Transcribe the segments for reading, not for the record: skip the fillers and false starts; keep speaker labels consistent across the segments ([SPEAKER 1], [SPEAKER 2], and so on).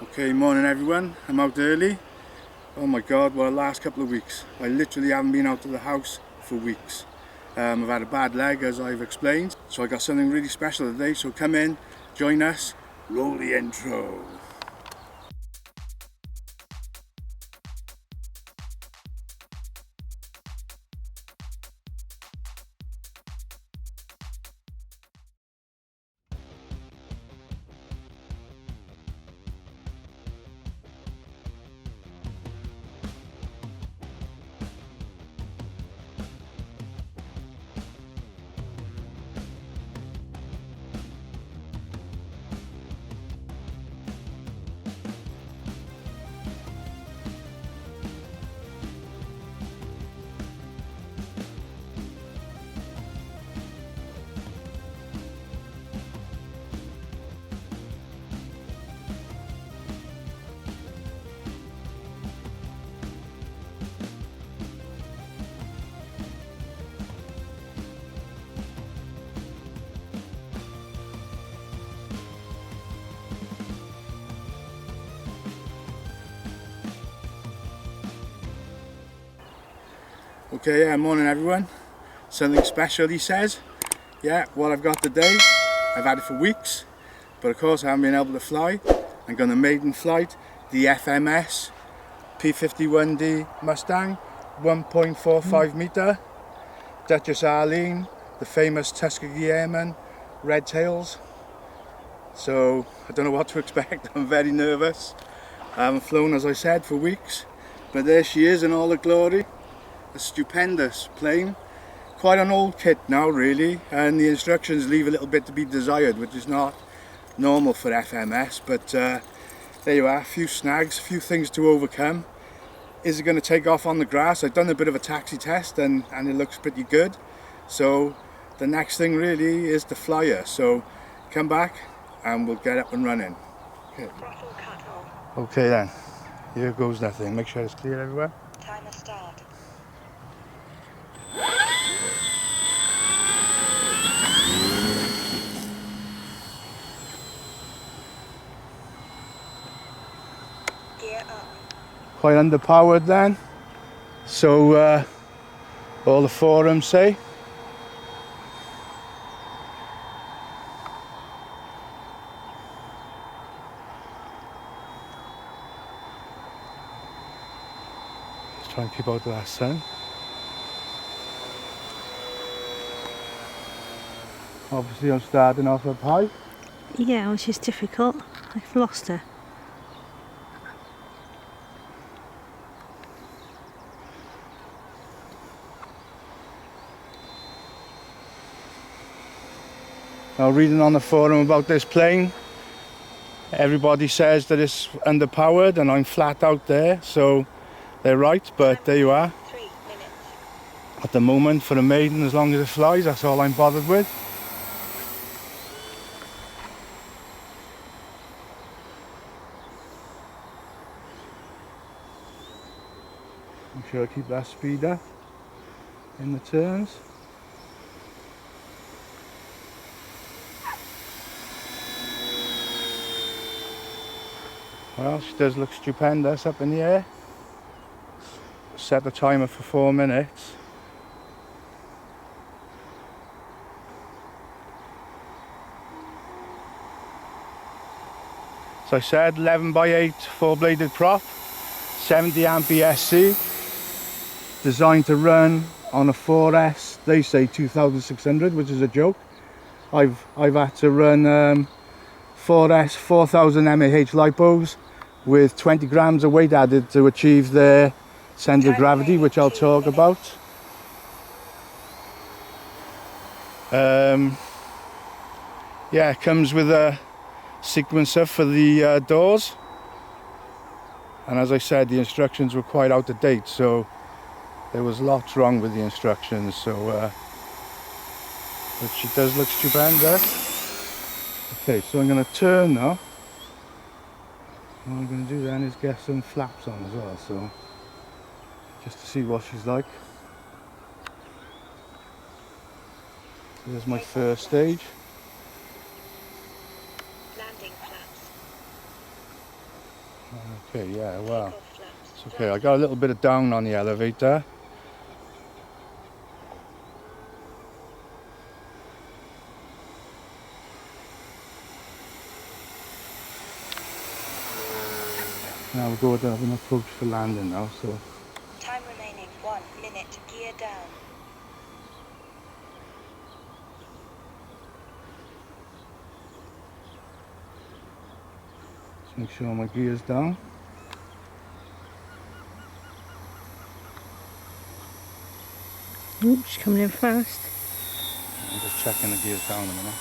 [SPEAKER 1] Okay, morning everyone. I'm out early. Oh my god, what a last couple of weeks. I literally haven't been out of the house for weeks. I've had a bad leg, as I've explained, so I got something really special today, so come in, join us, roll the intro. Okay, yeah, morning everyone. Something special, he says. Yeah, what I've got today, I've had it for weeks, but of course I haven't been able to fly. I'm going to maiden flight the Fms P51-D Mustang 1.45m Duchess Arlene, the famous Tuskegee Airman Red Tails. So I don't know what to expect. I'm very nervous. I haven't flown, as I said, for weeks, but there she is in all her glory. A stupendous plane, quite an old kit now really, and the instructions leave a little bit to be desired, which is not normal for FMS, but there you are, a few snags, a few things to overcome. Is it going to take off on the grass? I've done a bit of a taxi test and it looks pretty good, so the next thing really is to fly her. So come back and we'll get up and running. Okay then, here goes nothing. Make sure it's clear everywhere.
[SPEAKER 2] Timer start. Gear up.
[SPEAKER 1] Quite underpowered then, so all the forums say. Let's try and keep out of that sun. Obviously I'm starting off up high.
[SPEAKER 2] Yeah, which is difficult. I've lost her.
[SPEAKER 1] Now, reading on the forum about this plane, everybody says that it's underpowered and I'm flat out there, so they're right, but there you are.
[SPEAKER 2] 3 minutes.
[SPEAKER 1] At the moment, for a maiden, as long as it flies, that's all I'm bothered with. Make sure I keep that speed up in the turns. Well, she does look stupendous up in the air. Set the timer for 4 minutes. So I said 11x8 4-bladed prop, 70 amp ESC, designed to run on a 4S. They say 2600, which is a joke. I've had to run 4S 4000 mAh lipos with 20 grams of weight added to achieve their centre of gravity, which I'll talk about. Yeah, it comes with a sequencer for the doors, and as I said, the instructions were quite out of date, so there was lots wrong with the instructions. So but she does look stupendous. Okay, so I'm going to turn now. What I'm going to do then is get some flaps on as well, so just to see what she's like. So there's my first stage.
[SPEAKER 2] Landing flaps.
[SPEAKER 1] Okay, yeah, well, it's okay. I got a little bit of down on the elevator. Now we'll go with an approach for landing now, so.
[SPEAKER 3] Time remaining 1 minute, gear down.
[SPEAKER 1] Just make sure my gear's down.
[SPEAKER 2] Oops, coming in fast.
[SPEAKER 1] I'm just checking the gears down a minute.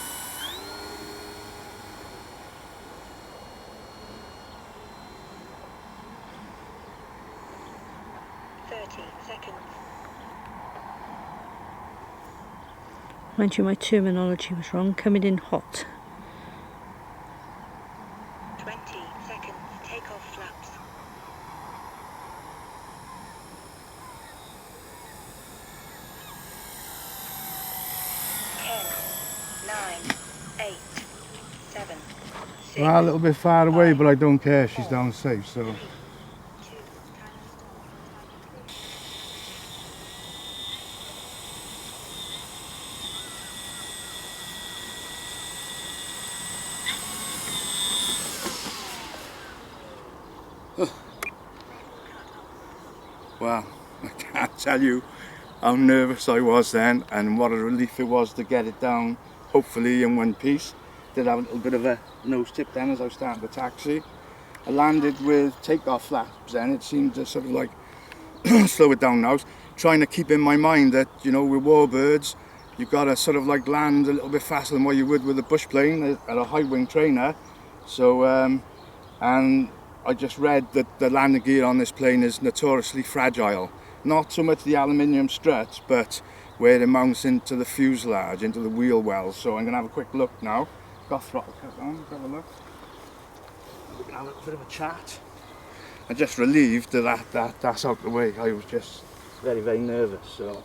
[SPEAKER 2] Mind you, my terminology was wrong. Coming in hot.
[SPEAKER 3] 20 seconds, take off flaps. 10, 9, 8, 7, 6.
[SPEAKER 1] Well, a little bit far away, but I don't care. She's down safe, so. Wow, I can't tell you how nervous I was then and what a relief it was to get it down, hopefully in one piece. Did have a little bit of a nose tip then as I was starting the taxi. I landed with takeoff flaps then. It seemed to sort of like slow it down now. I was trying to keep in my mind that, you know, with warbirds, you've got to sort of like land a little bit faster than what you would with a bush plane at a high wing trainer. So, and I just read that the landing gear on this plane is notoriously fragile. Not so much the aluminium struts, but where it mounts into the fuselage, into the wheel wells. So I'm going to have a quick look now. Got throttle cut on, let's have a look. We're going to have a little bit of a chat. I'm just relieved that that's out the way. I was just very, very nervous. So.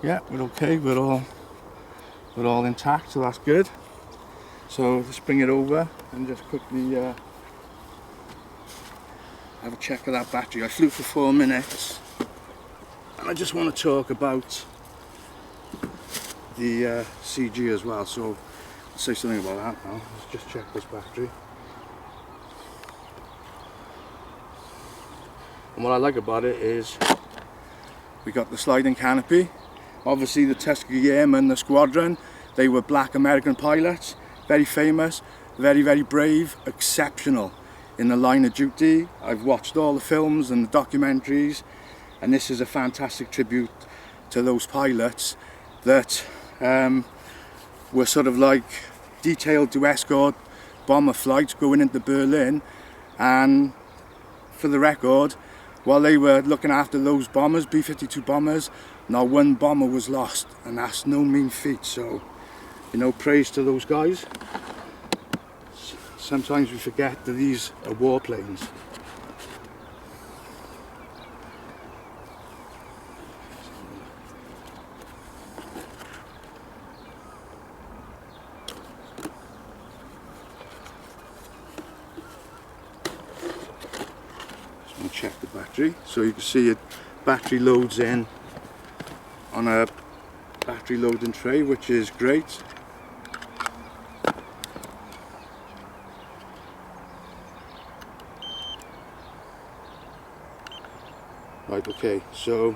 [SPEAKER 1] Yeah, we're okay. We're all intact, so that's good. So let's bring it over and just quickly have a check of that battery. I flew for 4 minutes, and I just want to talk about the CG as well. So I'll say something about that now. Let's just check this battery. And what I like about it is we got the sliding canopy. Obviously the Tuskegee Airmen, the squadron, they were black American pilots, very famous, very, very brave, exceptional in the line of duty. I've watched all the films and the documentaries, and this is a fantastic tribute to those pilots that were sort of like detailed to escort bomber flights going into Berlin. And for the record, while they were looking after those bombers, B-52 bombers, not one bomber was lost, and that's no mean feat. So, you know, praise to those guys. Sometimes we forget that these are warplanes. Just want to check the battery. So you can see it, battery loads in on a battery loading tray, which is great. Right, okay, so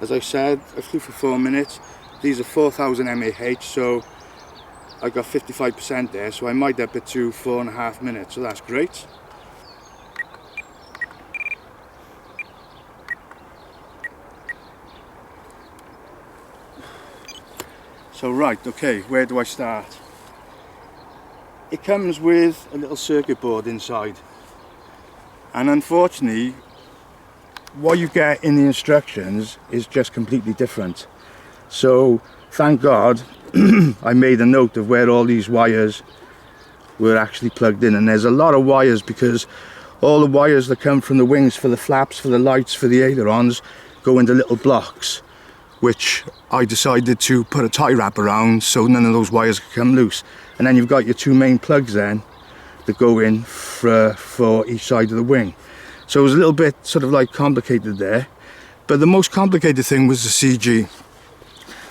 [SPEAKER 1] as I said, I flew for 4 minutes. These are 4,000 mAh, so I got 55% there, so I might up it to 4.5 minutes, so that's great. So right, okay, where do I start? It comes with a little circuit board inside, and unfortunately what you get in the instructions is just completely different. So thank God I made a note of where all these wires were actually plugged in, and there's a lot of wires because all the wires that come from the wings for the flaps, for the lights, for the ailerons go into little blocks, which I decided to put a tie wrap around so none of those wires could come loose. And then you've got your two main plugs then that go in for each side of the wing. So it was a little bit sort of like complicated there, but the most complicated thing was the CG.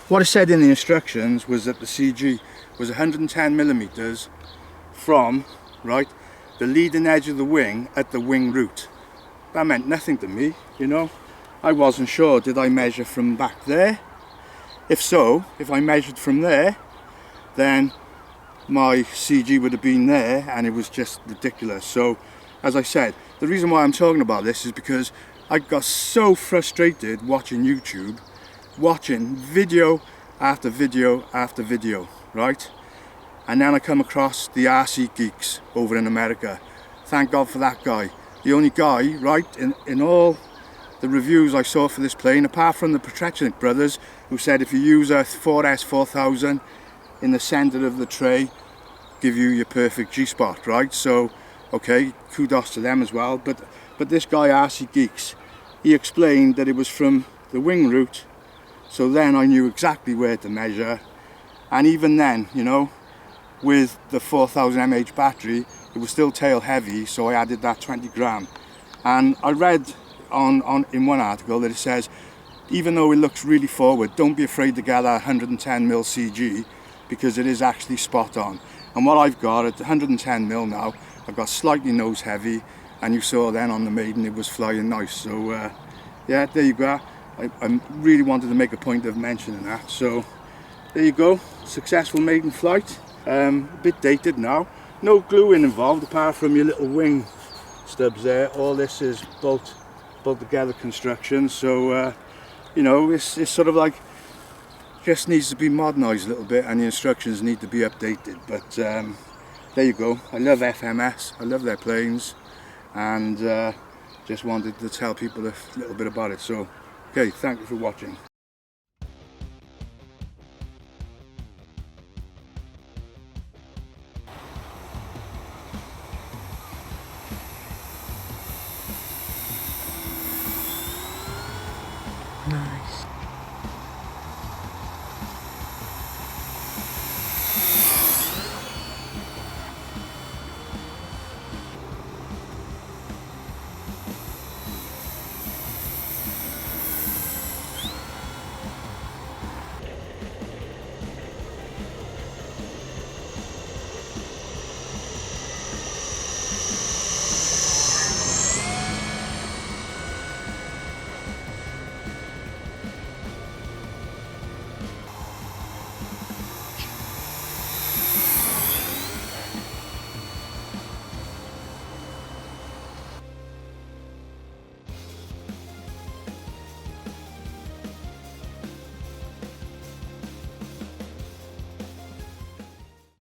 [SPEAKER 1] What it said in the instructions was that the CG was 110mm from, right, the leading edge of the wing at the wing root. That meant nothing to me, you know. I wasn't sure, did I measure from back there? If so, if I measured from there, then my CG would have been there, and it was just ridiculous. So, as I said, the reason why I'm talking about this is because I got so frustrated watching YouTube, watching video after video after video, right? And then I come across the Rc Geeks over in America. Thank God for that guy. The only guy, right, in all the reviews I saw for this plane, apart from the Petricic brothers, who said if you use a 4S 4000 in the center of the tray, give you your perfect G-spot, right? So, okay, kudos to them as well. But this guy, Rc Geeks, he explained that it was from the wing root, so then I knew exactly where to measure. And even then, you know, with the 4000 mAh battery, it was still tail heavy, so I added that 20 gram. And I read in one article that it says, even though it looks really forward, don't be afraid to get that 110mm CG, because it is actually spot on. And what I've got at 110mm now, I've got slightly nose heavy, and you saw then on the Maiden it was flying nice. So yeah, there you go. I really wanted to make a point of mentioning that. So there you go, successful Maiden flight. A bit dated now. No gluing involved apart from your little wing stubs there. All this is bolt together construction. So you know, it's sort of like just needs to be modernised a little bit, and the instructions need to be updated. But there you go. I love FMS. I love their planes, and just wanted to tell people a little bit about it. So okay, thank you for watching.